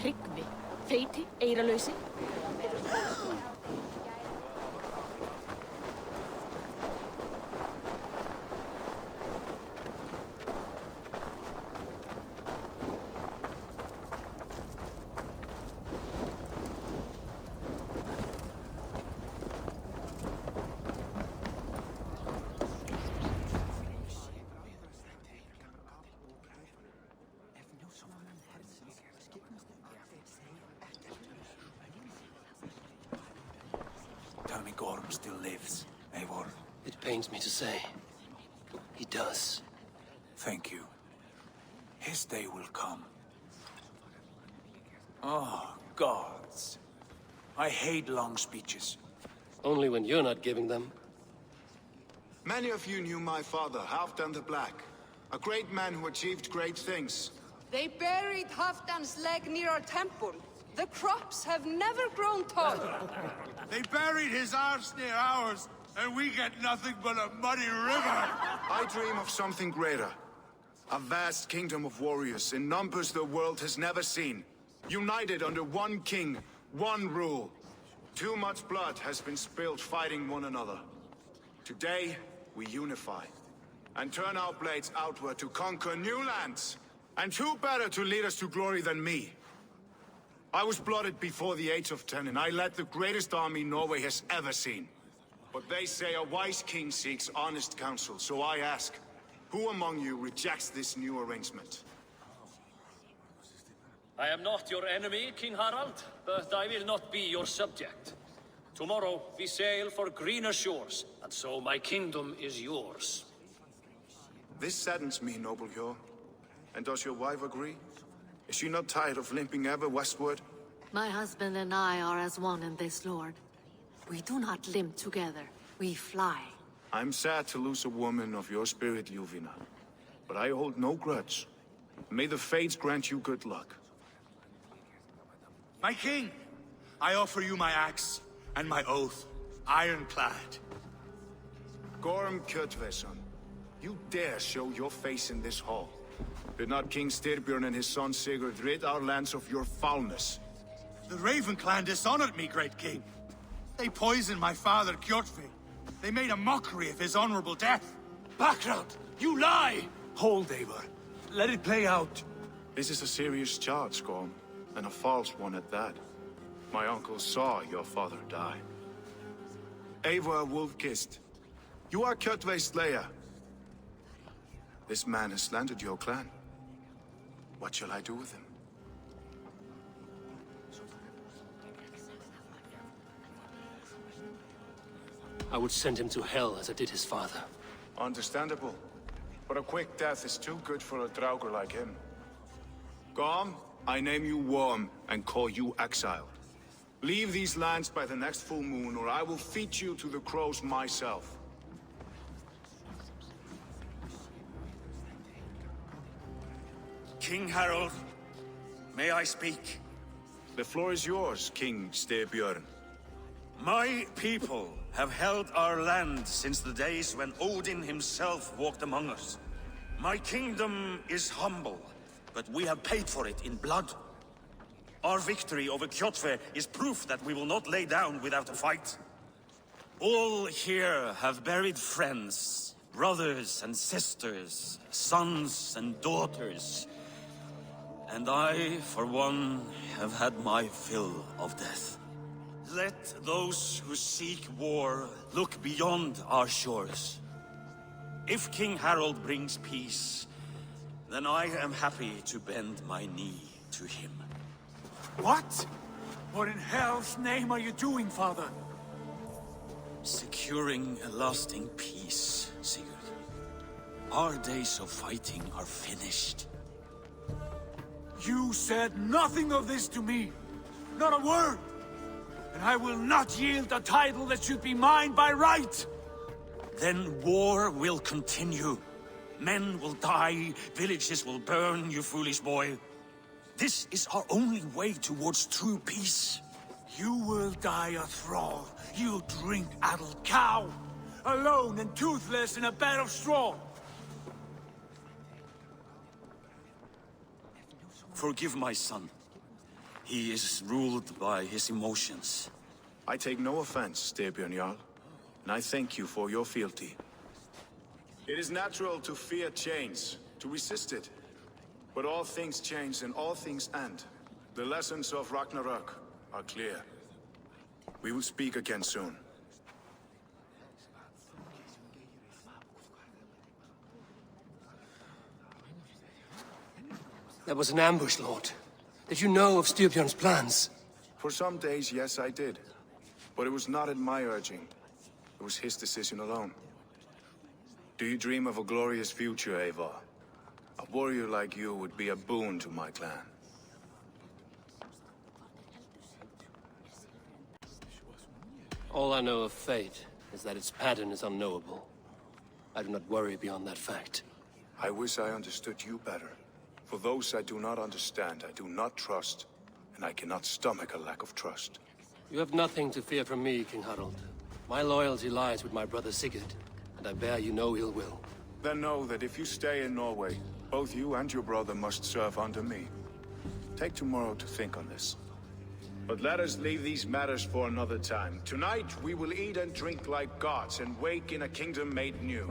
Tryggvi, feiti, eyralausi. Tell me Gorm still lives, Eivor. It pains me to say. He does. Thank you. His day will come. Oh, gods. I hate long speeches. Only when you're not giving them. Many of you knew my father, Halfdan the Black. A great man who achieved great things. They buried Halfdan's leg near our temple. The crops have never grown tall. They buried his arse near ours, and we get nothing but a muddy river. I dream of something greater. A vast kingdom of warriors in numbers the world has never seen. United under one king, one rule. Too much blood has been spilled fighting one another. Today, we unify. And turn our blades outward to conquer new lands. And who better to lead us to glory than me? I was blooded before the age of 10, and I led the greatest army Norway has ever seen. But they say a wise king seeks honest counsel, so I ask, who among you rejects this new arrangement? I am not your enemy, King Harald, but I will not be your subject. Tomorrow we sail for greener shores, and so my kingdom is yours. This saddens me, noble Hjor. And does your wife agree? Is she not tired of limping ever westward? My husband and I are as one in this, Lord. We do not limp together. We fly. I'm sad to lose a woman of your spirit, Ljuvina. But I hold no grudge. May the fates grant you good luck. My king, I offer you my axe and my oath, ironclad. Gorm Kjotveson, you dare show your face in this hall. Did not King Styrbjörn and his son Sigurd rid our lands of your foulness? The Raven clan dishonored me, great king. They poisoned my father, Kjotve. They made a mockery of his honorable death. Background! You lie! Hold, Eivor. Let it play out. This is a serious charge, Gorm, and a false one at that. My uncle saw your father die. Eivor Wolf-Kissed, you are Kjotve's slayer. This man has slandered your clan. What shall I do with him? I would send him to hell as I did his father. Understandable. But a quick death is too good for a Draugr like him. Gorm, I name you Worm and call you exiled. Leave these lands by the next full moon, or I will feed you to the crows myself. King Harald, may I speak? The floor is yours, King Styrbjörn. My people have held our land since the days when Odin himself walked among us. My kingdom is humble, but we have paid for it in blood. Our victory over Kjotve is proof that we will not lay down without a fight. All here have buried friends, brothers and sisters, sons and daughters. And I, for one, have had my fill of death. Let those who seek war look beyond our shores. If King Harold brings peace, then I am happy to bend my knee to him. What? What in hell's name are you doing, father? Securing a lasting peace, Sigurd. Our days of fighting are finished. You said nothing of this to me. Not a word. And I will not yield a title that should be mine by right. Then war will continue. Men will die, villages will burn, you foolish boy. This is our only way towards true peace. You will die a thrall. You drink-addled cow. Alone and toothless in a bed of straw. Forgive my son. He is ruled by his emotions. I take no offense, Styrbjörn Jarl, and I thank you for your fealty. It is natural to fear change, to resist it. But all things change and all things end. The lessons of Ragnarök are clear. We will speak again soon. That was an ambush, Lord. Did you know of Styrbjörn's plans? For some days, yes, I did. But it was not at my urging. It was his decision alone. Do you dream of a glorious future, Eivor? A warrior like you would be a boon to my clan. All I know of fate is that its pattern is unknowable. I do not worry beyond that fact. I wish I understood you better. For those I do not understand, I do not trust, and I cannot stomach a lack of trust. You have nothing to fear from me, King Harold. My loyalty lies with my brother Sigurd, and I bear you no ill will. Then know that if you stay in Norway, both you and your brother must serve under me. Take tomorrow to think on this. But let us leave these matters for another time. Tonight, we will eat and drink like gods and wake in a kingdom made new.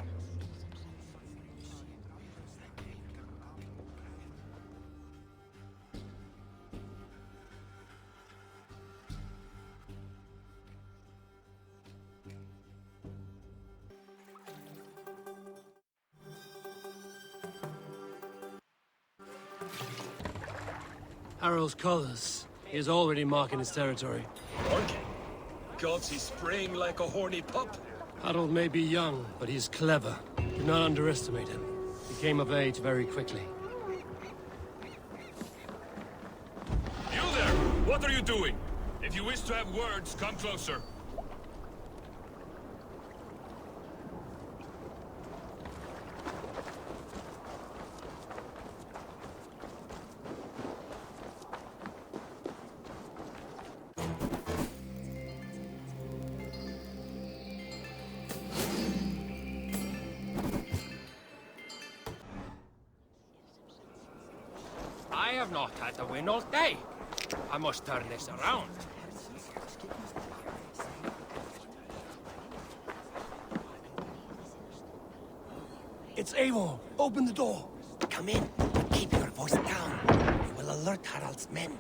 Harold's colors. He is already marking his territory. Okay. Gods, he's spraying like a horny pup. Harold may be young, but he's clever. Do not underestimate him. He came of age very quickly. You there! What are you doing? If you wish to have words, come closer. I have not had a win all day. I must turn this around. It's Eivor. Open the door. Come in. Keep your voice down. We will alert Harald's men.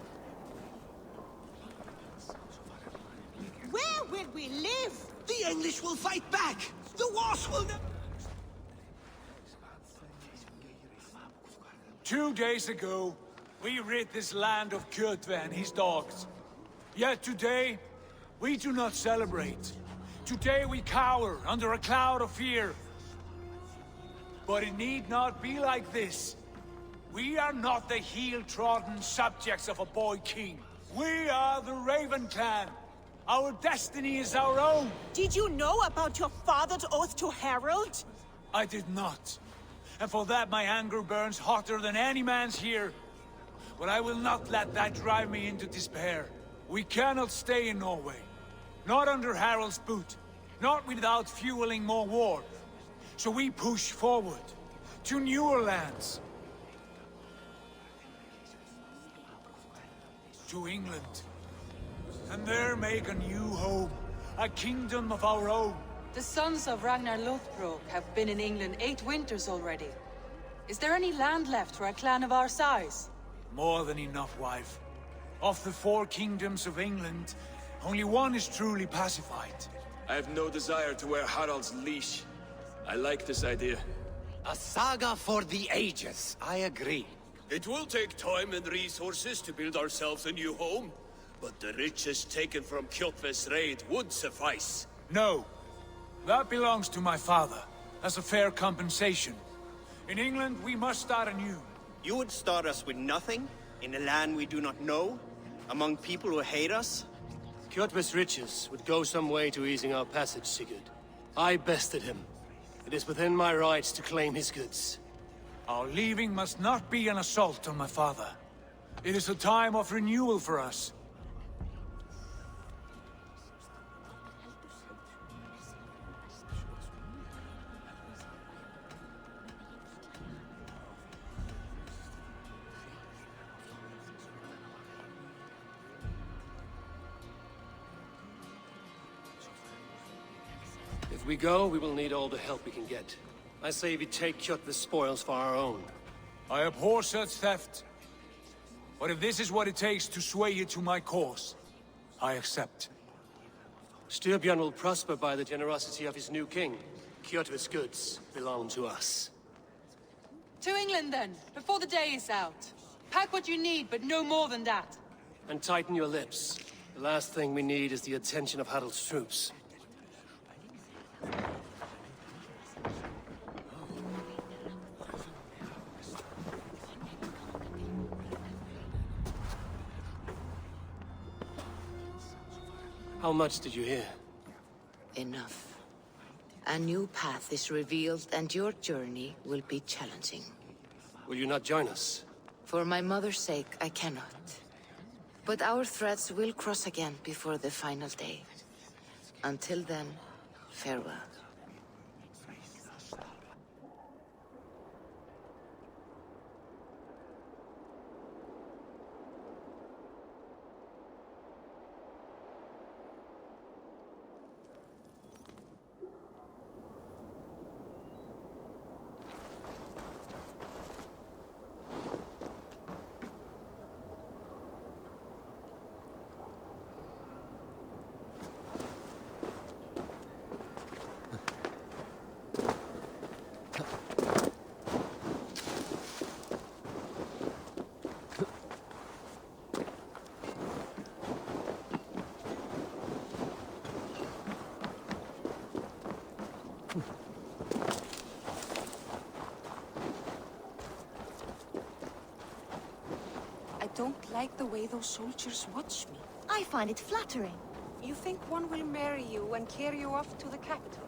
Where will we live? The English will fight back. The wars will never... 2 days ago, we rid this land of Kjotve and his dogs. Yet today, we do not celebrate. Today we cower under a cloud of fear. But it need not be like this. We are not the heel-trodden subjects of a boy king. We are the Raven clan. Our destiny is our own. Did you know about your father's oath to Harold? I did not. And for that my anger burns hotter than any man's here. But I will not let that drive me into despair. We cannot stay in Norway. Not under Harald's boot. Not without fueling more war. So we push forward. To newer lands. To England. And there make a new home. A kingdom of our own. The sons of Ragnar Lothbrok have been in England 8 winters already. Is there any land left for a clan of our size? More than enough, wife. Of the 4 kingdoms of England, only one is truly pacified. I have no desire to wear Harald's leash. I like this idea. A saga for the ages, I agree. It will take time and resources to build ourselves a new home, but the riches taken from Kjotve's raid would suffice. No. That belongs to my father, as a fair compensation. In England, we must start anew. You would start us with nothing? In a land we do not know? Among people who hate us? Kjotve's riches would go some way to easing our passage, Sigurd. I bested him. It is within my rights to claim his goods. Our leaving must not be an assault on my father. It is a time of renewal for us. If we go, we will need all the help we can get. I say we take Kjotve's spoils for our own. I abhor such theft. But if this is what it takes to sway you to my cause, I accept. Styrbjörn will prosper by the generosity of his new king. Kjotve's goods belong to us. To England then, before the day is out. Pack what you need, but no more than that. And tighten your lips. The last thing we need is the attention of Harald's troops. How much did you hear? Enough. A new path is revealed, and your journey will be challenging. Will you not join us? For my mother's sake, I cannot. But our threads will cross again before the final day. Until then, farewell. I don't like the way those soldiers watch me. I find it flattering. You think one will marry you and carry you off to the capital?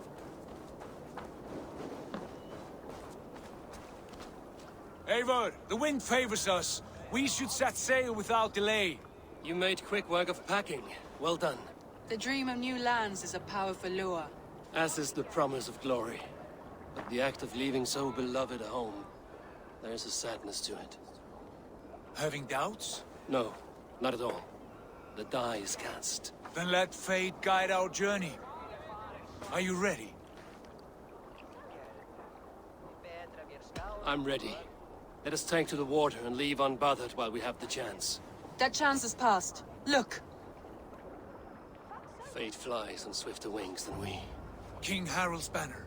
Eivor, the wind favors us. We should set sail without delay. You made quick work of packing. Well done. The dream of new lands is a powerful lure. As is the promise of glory. But the act of leaving so beloved a home, there is a sadness to it. Having doubts? No, not at all. The die is cast. Then let fate guide our journey. Are you ready? I'm ready. Let us take to the water and leave unbothered while we have the chance. That chance is past. Look! Fate flies on swifter wings than we. King Harald's banner.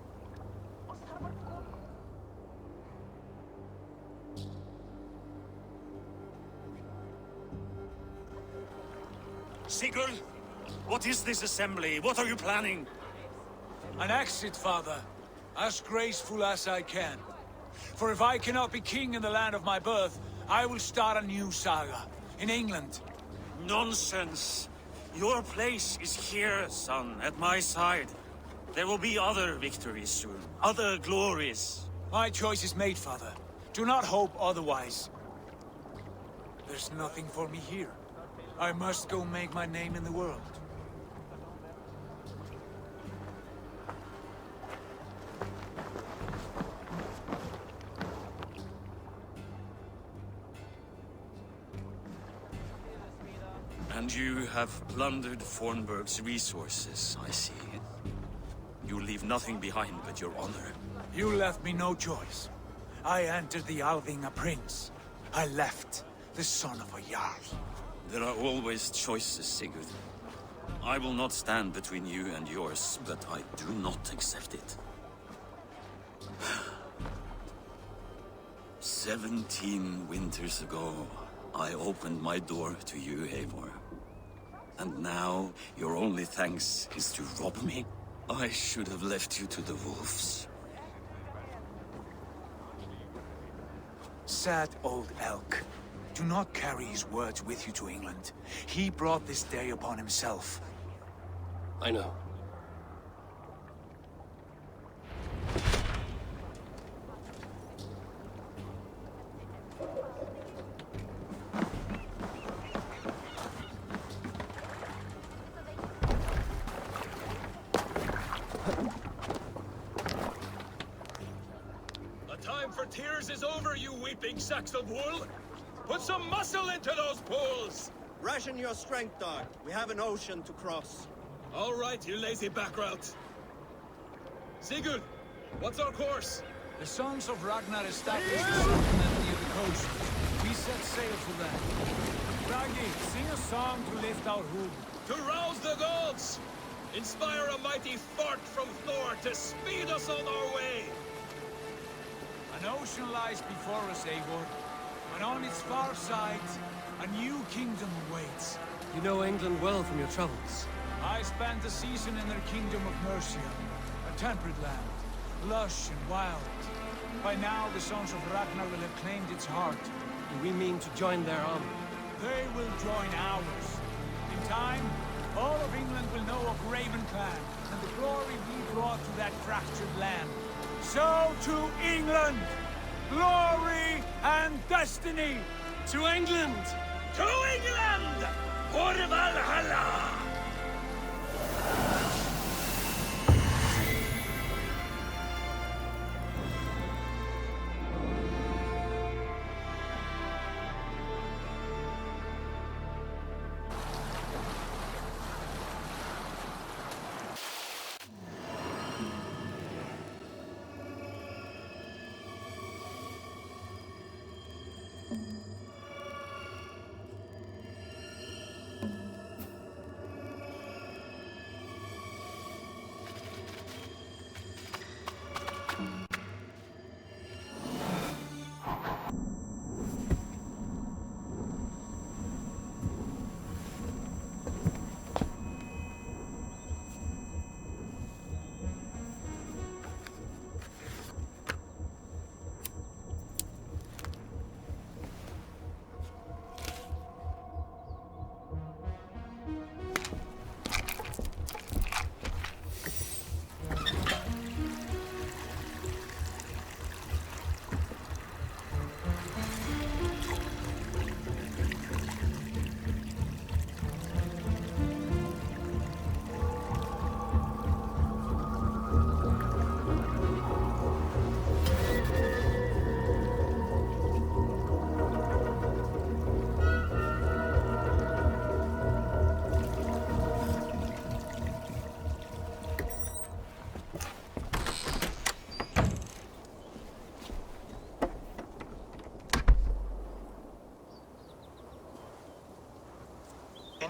Sigurd, what is this assembly? What are you planning? An exit, father. As graceful as I can. For if I cannot be king in the land of my birth, I will start a new saga. In England. Nonsense. Your place is here, son, at my side. There will be other victories soon. Other glories. My choice is made, father. Do not hope otherwise. There's nothing for me here. I must go make my name in the world. And you have plundered Fornburg's resources, I see. You leave nothing behind but your honor. You left me no choice. I entered the Alving a prince. I left the son of a Jarl. There are always choices, Sigurd. I will not stand between you and yours, but I do not accept it. 17 winters ago, I opened my door to you, Eivor. And now, your only thanks is to rob me? I should have left you to the wolves. Sad old elk. Do not carry his words with you to England. He brought this day upon himself. I know. The time for tears is over, you weeping sacks of wool! Put some muscle into those pools! Ration your strength, dog. We have an ocean to cross. All right, you lazy backrout. Sigurd, what's our course? The sons of Ragnar established a settlement near the coast. We set sail for them. Raggi, sing a song to lift our hood. To rouse the gods! Inspire a mighty fart from Thor to speed us on our way! An ocean lies before us, Eivor. And on its far side, a new kingdom awaits. You know England well from your travels. I spent a season in their kingdom of Mercia, a temperate land, lush and wild. By now, the sons of Ragnar will have claimed its heart. Do we mean to join their army? They will join ours. In time, all of England will know of Raven Clan and the glory we brought to that fractured land. So to England! Glory and destiny! To England! To England! For Valhalla!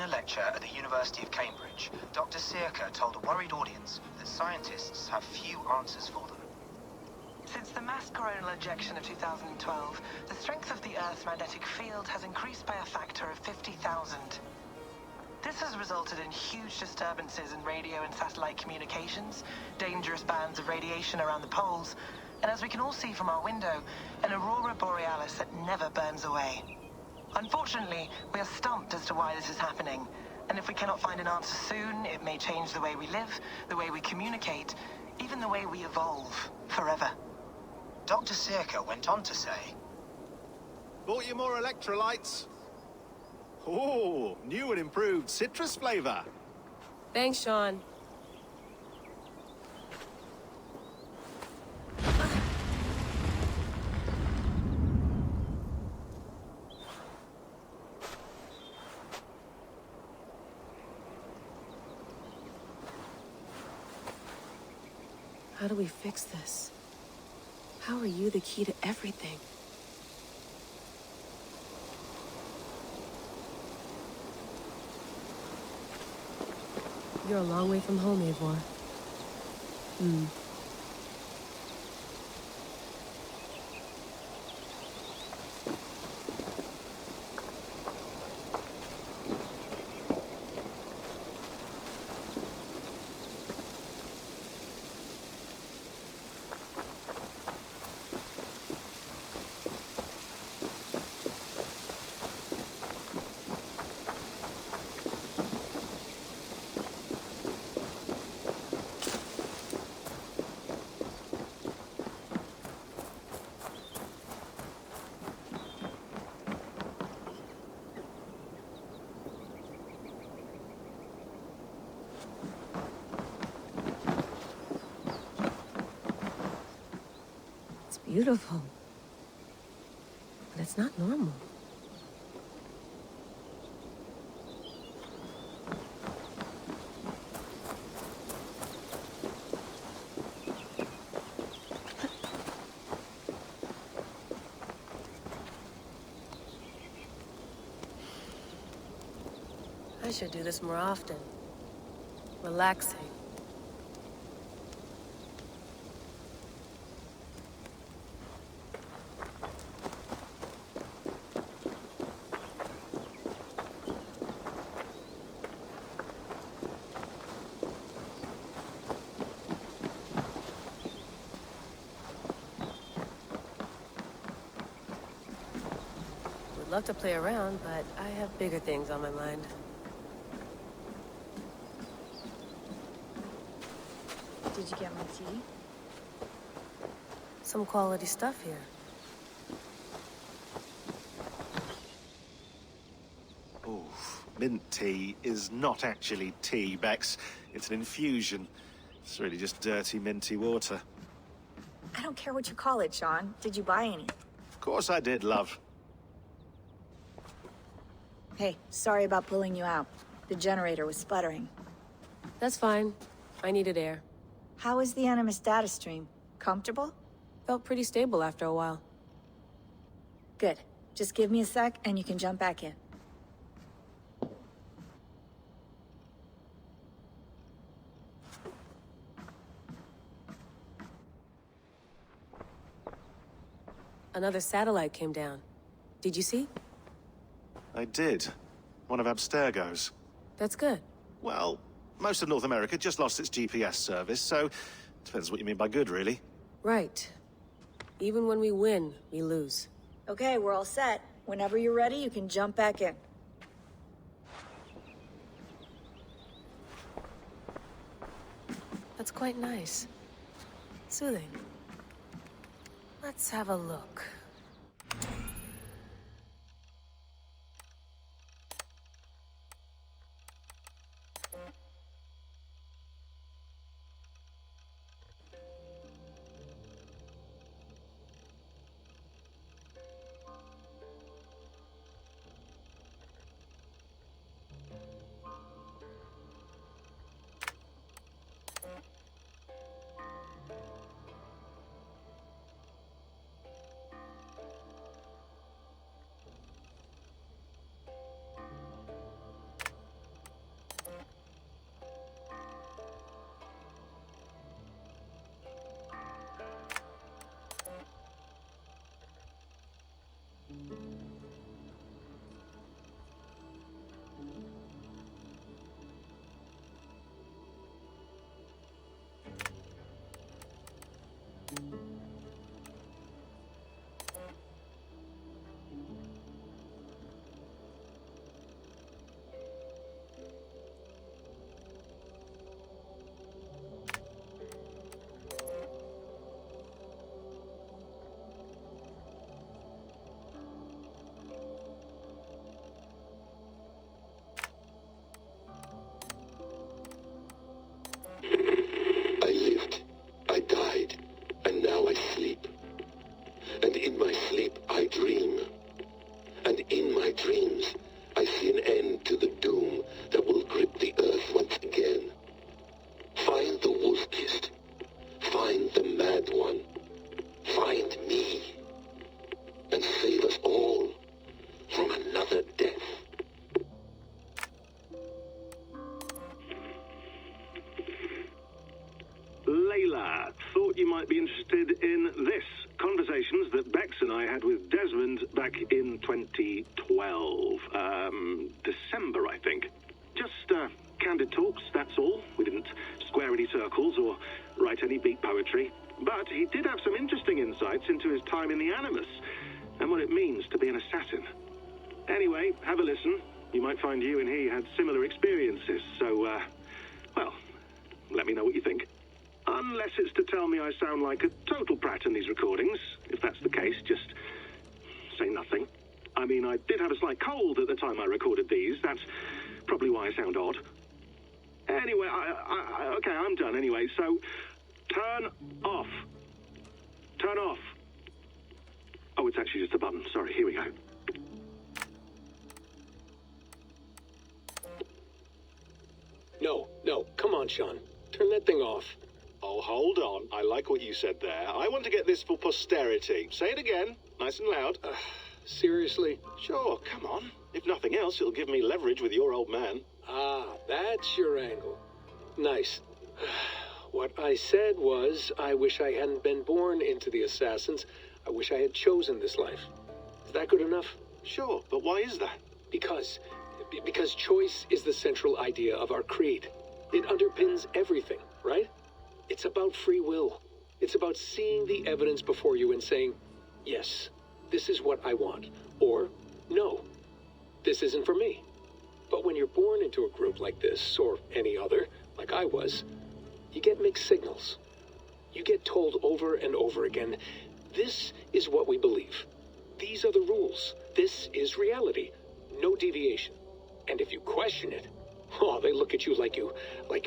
In a lecture at the University of Cambridge, Dr. Sirka told a worried audience that scientists have few answers for them. Since the mass coronal ejection of 2012, the strength of the Earth's magnetic field has increased by a factor of 50,000. This has resulted in huge disturbances in radio and satellite communications, dangerous bands of radiation around the poles, and as we can all see from our window, an aurora borealis that never burns away. Unfortunately, we are stumped as to why this is happening, and if we cannot find an answer soon, it may change the way we live, the way we communicate, even the way we evolve, forever. Dr. Sirka went on to say, Bought you more electrolytes? Oh, new and improved citrus flavor. Thanks, Sean. How do we fix this? How are you the key to everything? You're a long way from home, Eivor. It's beautiful. But it's not normal. I should do this more often. Relaxing. Would love to play around, but I have bigger things on my mind. Did you get my tea? Some quality stuff here. Oh, mint tea is not actually tea, Bex. It's an infusion. It's really just dirty, minty water. I don't care what you call it, Sean. Did you buy any? Of course I did, love. Hey, sorry about pulling you out. The generator was sputtering. That's fine. I needed air. How is the Animus data stream? Comfortable? Felt pretty stable after a while. Good. Just give me a sec and you can jump back in. Another satellite came down. Did you see? I did. One of Abstergo's. That's good. Well, most of North America just lost its GPS service, so depends what you mean by good, really. Right. Even when we win, we lose. Okay, we're all set. Whenever you're ready, you can jump back in. That's quite nice. Soothing. Let's have a look. insights into his time in the Animus and what it means to be an assassin. Anyway, have a listen. You might find you and he had similar experiences, so, well, let me know what you think. Unless it's to tell me I sound like a total prat in these recordings. If that's the case, just say nothing. I mean, I did have a slight cold at the time I recorded these. That's probably why I sound odd. Anyway, okay, I'm done anyway, so turn off. Turn off. Oh, it's actually just a button. Sorry, here we go. No, come on, Sean. Turn that thing off. Oh, hold on. I like what you said there. I want to get this for posterity. Say it again, nice and loud. Seriously? Sure, come on. If nothing else, it'll give me leverage with your old man. Ah, that's your angle. Nice. What I said was, I wish I hadn't been born into the Assassins. I wish I had chosen this life. Is that good enough? Sure, but why is that? Because choice is the central idea of our creed. It underpins everything, right? It's about free will. It's about seeing the evidence before you and saying, yes, this is what I want. Or, no, this isn't for me. But when you're born into a group like this, or any other, like I was, you get mixed signals. You get told over and over again, this is what we believe. These are the rules. This is reality. No deviation. And if you question it, oh, they look at you like you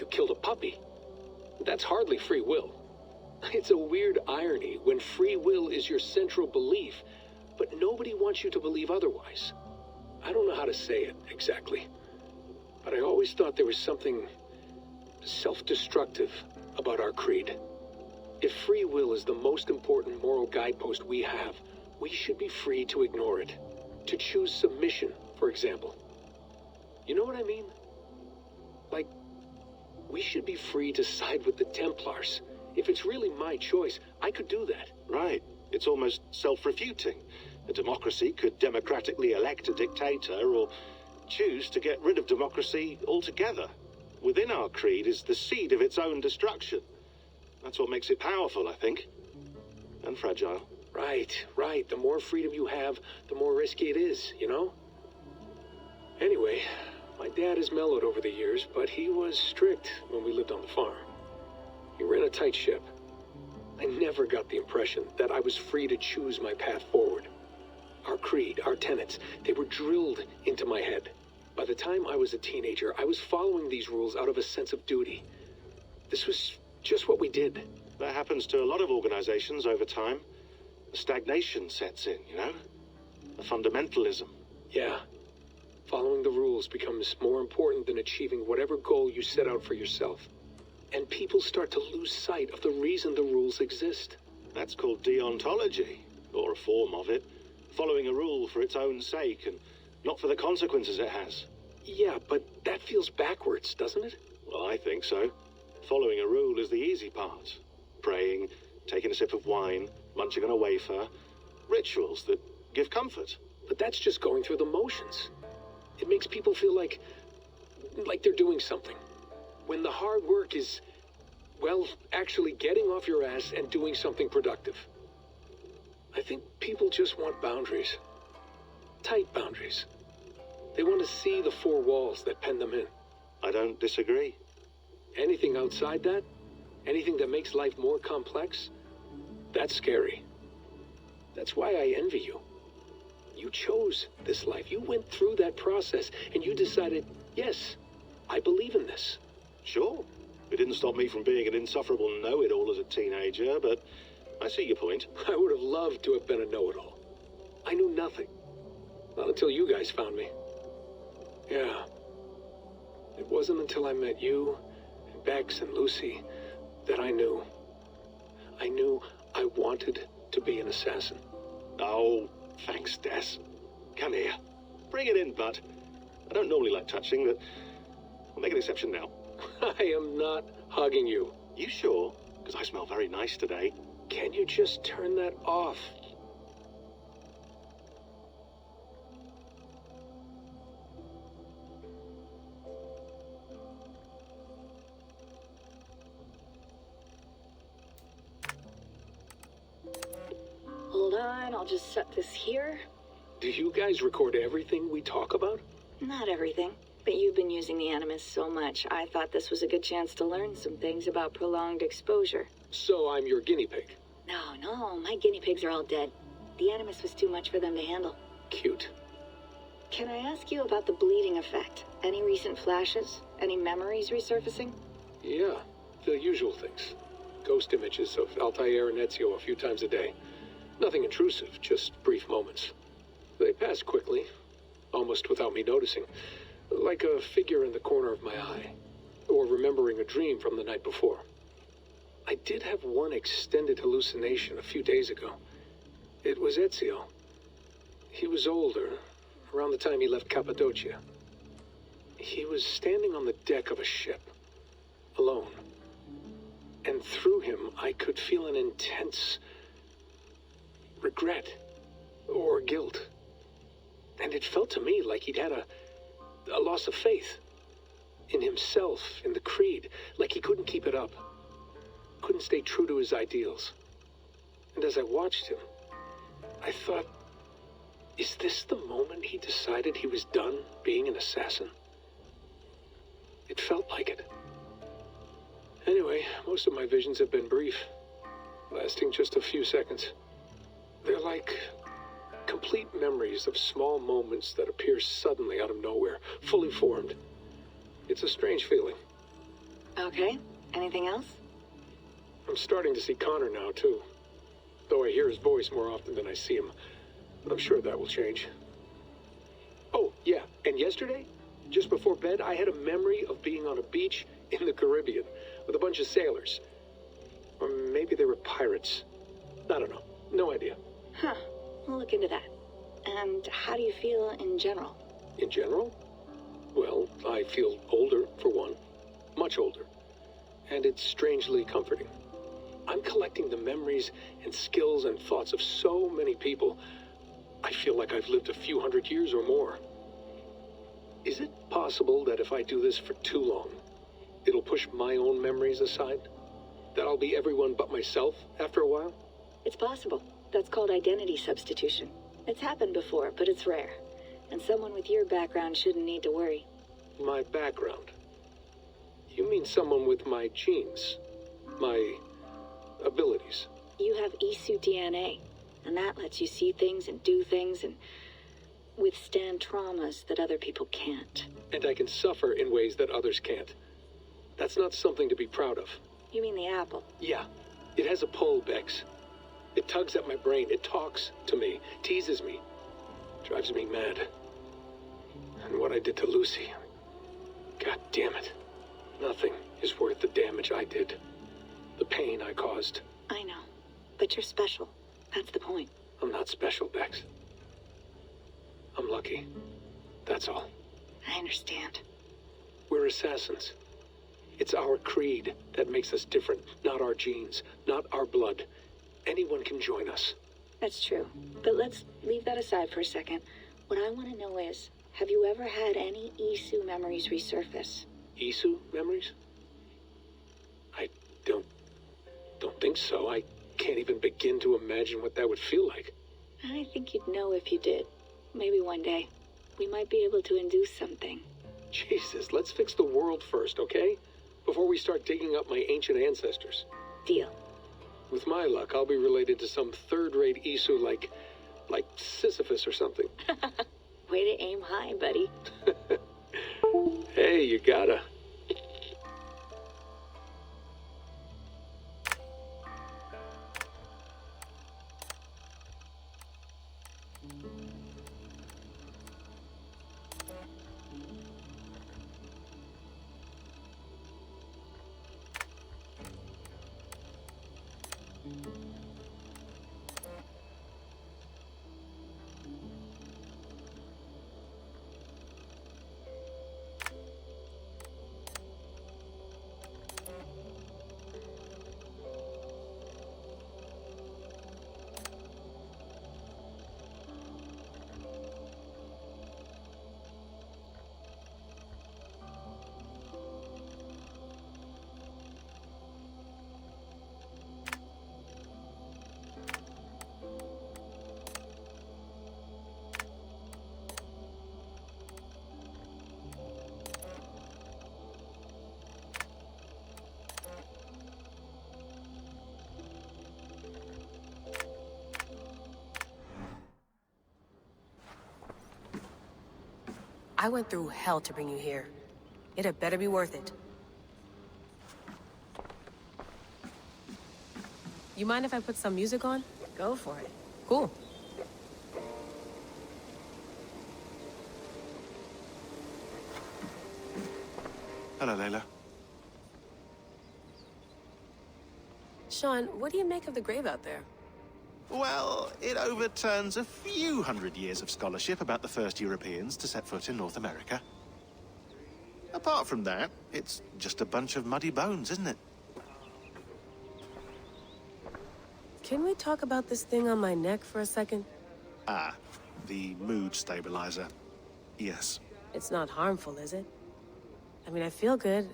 killed a puppy. That's hardly free will. It's a weird irony when free will is your central belief, but nobody wants you to believe otherwise. I don't know how to say it exactly, but I always thought there was something self-destructive about our creed. If free will is the most important moral guidepost we have, we should be free to ignore it. To choose submission, for example. You know what I mean? Like, we should be free to side with the Templars. If it's really my choice, I could do that. Right. It's almost self-refuting. A democracy could democratically elect a dictator or choose to get rid of democracy altogether. Within our creed is the seed of its own destruction. That's what makes it powerful, I think. And fragile. Right. The more freedom you have, the more risky it is, you know? Anyway, my dad has mellowed over the years, but he was strict when we lived on the farm. He ran a tight ship. I never got the impression that I was free to choose my path forward. Our creed, our tenets, they were drilled into my head. By the time I was a teenager, I was following these rules out of a sense of duty. This was just what we did. That happens to a lot of organizations over time. A stagnation sets in, you know? A fundamentalism. Yeah. Following the rules becomes more important than achieving whatever goal you set out for yourself. And people start to lose sight of the reason the rules exist. That's called deontology, or a form of it. Following a rule for its own sake and not for the consequences it has. Yeah, but that feels backwards, doesn't it? Well, I think so. Following a rule is the easy part. Praying, taking a sip of wine, munching on a wafer. Rituals that give comfort. But that's just going through the motions. It makes people feel like they're doing something. When the hard work is, well, actually getting off your ass and doing something productive. I think people just want boundaries. Tight boundaries. They want to see the four walls that pen them in. I don't disagree. Anything outside that, anything that makes life more complex, that's scary. That's why I envy you. You chose this life. You went through that process, and you decided, yes, I believe in this. Sure. It didn't stop me from being an insufferable know-it-all as a teenager, but I see your point. I would have loved to have been a know-it-all. I knew nothing. Not until you guys found me. Yeah. It wasn't until I met you, and Bex and Lucy, that I knew. I knew I wanted to be an assassin. Oh, thanks, Des. Come here. Bring it in, bud. I don't normally like touching, but I'll make an exception now. I am not hugging you. You sure? Because I smell very nice today. Can you just turn that off? and I'll just set this here. Do you guys record everything we talk about? Not everything, but you've been using the Animus so much, I thought this was a good chance to learn some things about prolonged exposure. So I'm your guinea pig. No, my guinea pigs are all dead. The Animus was too much for them to handle. Cute. Can I ask you about the bleeding effect? Any recent flashes? Any memories resurfacing? Yeah, the usual things. Ghost images of Altair and Ezio a few times a day. Nothing intrusive, just brief moments. They pass quickly, almost without me noticing. Like a figure in the corner of my eye. Or remembering a dream from the night before. I did have one extended hallucination a few days ago. It was Ezio. He was older, around the time he left Cappadocia. He was standing on the deck of a ship, alone. And through him, I could feel an intense regret or guilt. And it felt to me like he'd had a loss of faith in himself, in the creed, like he couldn't keep it up, couldn't stay true to his ideals. And as I watched him, I thought, is this the moment he decided he was done being an assassin? It felt like it. Anyway, most of my visions have been brief, lasting just a few seconds. They're like complete memories of small moments that appear suddenly out of nowhere, fully formed. It's a strange feeling. Okay, anything else? I'm starting to see Connor now, too. Though I hear his voice more often than I see him. I'm sure that will change. Oh, yeah, and yesterday, just before bed, I had a memory of being on a beach in the Caribbean with a bunch of sailors. Or maybe they were pirates. I don't know. No idea. Huh, we'll look into that. And how do you feel in general? In general? Well, I feel older, for one. Much older. And it's strangely comforting. I'm collecting the memories and skills and thoughts of so many people. I feel like I've lived a few hundred years or more. Is it possible that if I do this for too long, it'll push my own memories aside? That I'll be everyone but myself after a while? It's possible. That's called identity substitution. It's happened before, but it's rare. And someone with your background shouldn't need to worry. My background? You mean someone with my genes? My abilities? You have Isu DNA, and that lets you see things and do things and withstand traumas that other people can't. And I can suffer in ways that others can't. That's not something to be proud of. You mean the apple? Yeah. It has a pull, Bex. It tugs at my brain. It talks to me. Teases me. Drives me mad. And what I did to Lucy... God damn it. Nothing is worth the damage I did. The pain I caused. I know. But you're special. That's the point. I'm not special, Bex. I'm lucky. That's all. I understand. We're assassins. It's our creed that makes us different, not our genes, not our blood. Anyone can join us. That's true. But let's leave that aside for a second. What I want to know is, have you ever had any Isu memories resurface? Isu memories? I don't think so. I can't even begin to imagine what that would feel like. I think you'd know if you did. Maybe one day. We might be able to induce something. Jesus, let's fix the world first, okay? Before we start digging up my ancient ancestors. Deal. With my luck, I'll be related to some third-rate Isu like Sisyphus or something. Way to aim high, buddy. Hey, you gotta. I went through hell to bring you here. It had better be worth it. You mind if I put some music on? Go for it. Cool. Hello, Layla. Sean, what do you make of the grave out there? Well, it overturns a few hundred years of scholarship about the first Europeans to set foot in North America. Apart from that, it's just a bunch of muddy bones, isn't it? Can we talk about this thing on my neck for a second? Ah, the mood stabilizer. Yes. It's not harmful, is it? I mean, I feel good,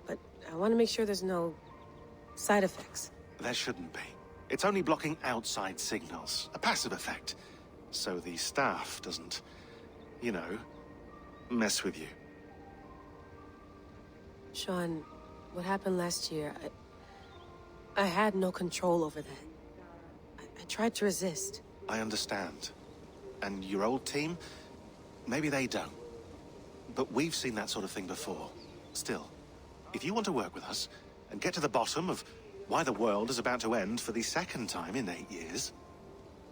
but I want to make sure there's no side effects. There shouldn't be. It's only blocking outside signals, a passive effect. So the staff doesn't, you know, mess with you. Sean, what happened last year, I had no control over that. I tried to resist. I understand. And your old team, maybe they don't. But we've seen that sort of thing before. Still, if you want to work with us and get to the bottom of why the world is about to end for the second time in 8 years,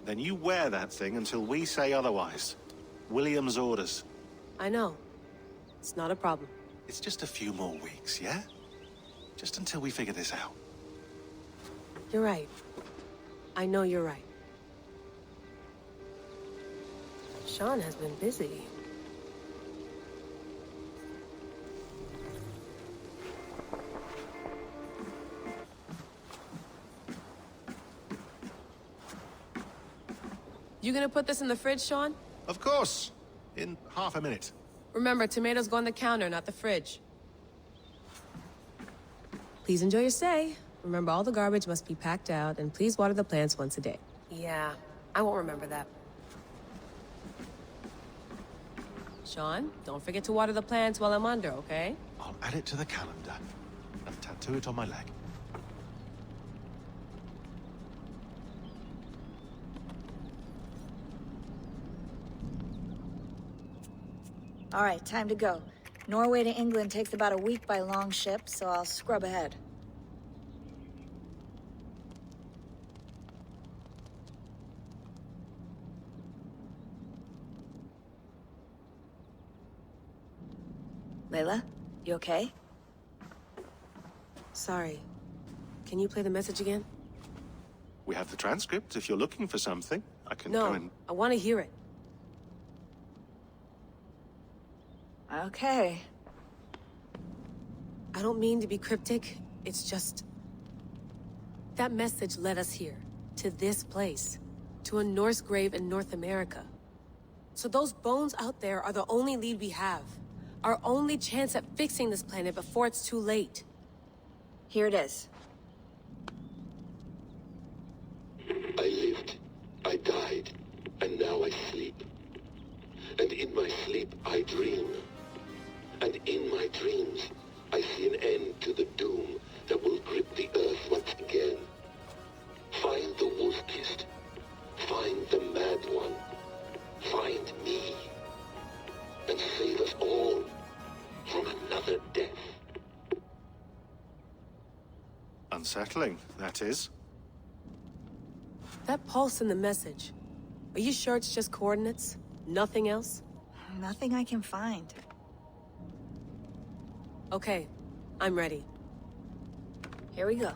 then you wear that thing until we say otherwise. William's orders. I know. It's not a problem. It's just a few more weeks, yeah? Just until we figure this out. You're right. I know you're right. Sean has been busy. You gonna put this in the fridge, Sean? Of course. In half a minute. Remember, tomatoes go on the counter, not the fridge. Please enjoy your stay. Remember, all the garbage must be packed out, and please water the plants once a day. Yeah, I won't remember that. Sean, don't forget to water the plants while I'm under, okay? I'll add it to the calendar and tattoo it on my leg. All right, time to go. Norway to England takes about a week by long ship, so I'll scrub ahead. Layla, you okay? Sorry. Can you play the message again? We have the transcript. If you're looking for something, I can No, go and... I want to hear it. Okay. I don't mean to be cryptic. It's just... that message led us here. To this place. To a Norse grave in North America. So those bones out there are the only lead we have. Our only chance at fixing this planet before it's too late. Here it is. I lived, I died, and now I sleep. And in my sleep I dream. And in my dreams, I see an end to the doom that will grip the earth once again. Find the wolf-kissed. Find the mad one. Find me. And save us all from another death. Unsettling, that is. That pulse in the message. Are you sure it's just coordinates? Nothing else? Nothing I can find. Okay, I'm ready. Here we go.